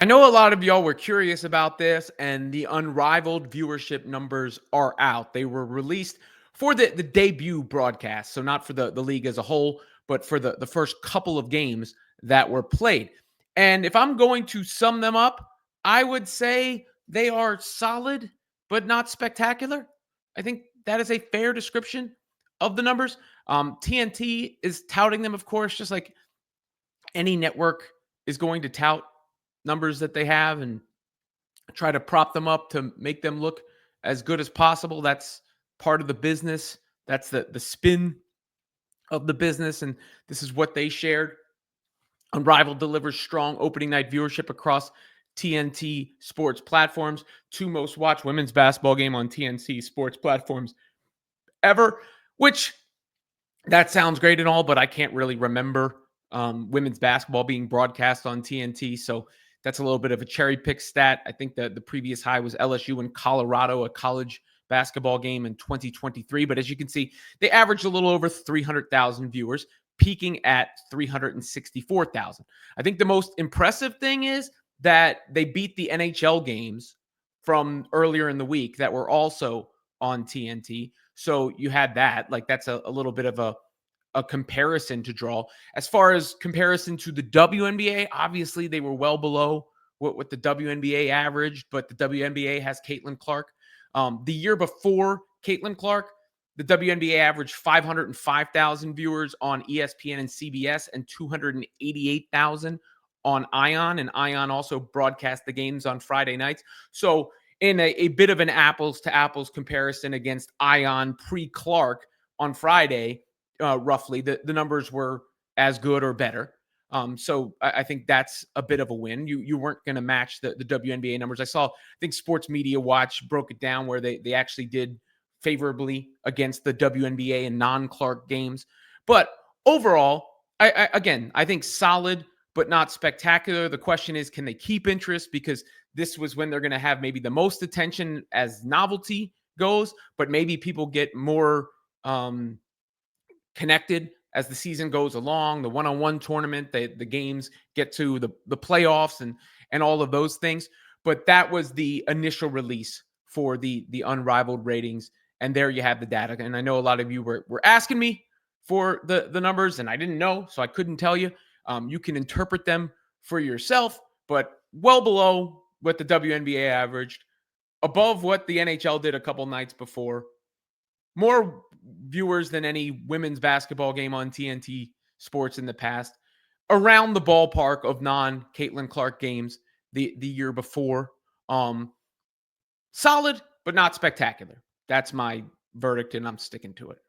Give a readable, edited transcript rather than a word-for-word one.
I know a lot of y'all were curious about this, and the Unrivaled viewership numbers are out. They were released for the debut broadcast, so not for the league as a whole, but for the first couple of games that were played. And if I'm going to sum them up, I would say they are solid, but not spectacular. I think that is a fair description of the numbers. TNT is touting them, of course, just like any network is going to tout numbers that they have and try to prop them up to make them look as good as possible. That's part of the business. That's the spin of the business, and this is what they shared. Unrivaled delivers strong opening night viewership across TNT sports platforms. Two most watched women's basketball game on TNT sports platforms ever, which that sounds great and all, but I can't really remember women's basketball being broadcast on TNT. So that's a little bit of a cherry pick stat. I think that the previous high was LSU in Colorado, a college basketball game in 2023. But as you can see, they averaged a little over 300,000 viewers, peaking at 364,000. I think the most impressive thing is that they beat the NHL games from earlier in the week that were also on TNT. So you had that. Like that's a little bit of a comparison to draw. As far as comparison to the WNBA, obviously they were well below what the WNBA averaged, but the WNBA has Caitlin Clark. The year before Caitlin Clark, the WNBA averaged 505,000 viewers on ESPN and CBS and 288,000 on Ion. And Ion also broadcast the games on Friday nights. So in a bit of an apples to apples comparison against Ion pre-Clark on Friday, roughly, the numbers were as good or better. So I think that's a bit of a win. You weren't going to match the WNBA numbers. I think Sports Media Watch broke it down where they actually did favorably against the WNBA and non-Clark games. But overall, I think solid, but not spectacular. The question is, can they keep interest? Because this was when they're going to have maybe the most attention as novelty goes, but maybe people get more connected as the season goes along, the one-on-one tournament, the games get to the playoffs and all of those things. But that was the initial release for the Unrivaled ratings. And there you have the data. And I know a lot of you were asking me for the numbers, and I didn't know, so I couldn't tell you. You can interpret them for yourself, but well below what the WNBA averaged, above what the NHL did a couple nights before, more viewers than any women's basketball game on TNT Sports in the past, around the ballpark of non Caitlin Clark games the year before. Solid, but not spectacular. That's my verdict, and I'm sticking to it.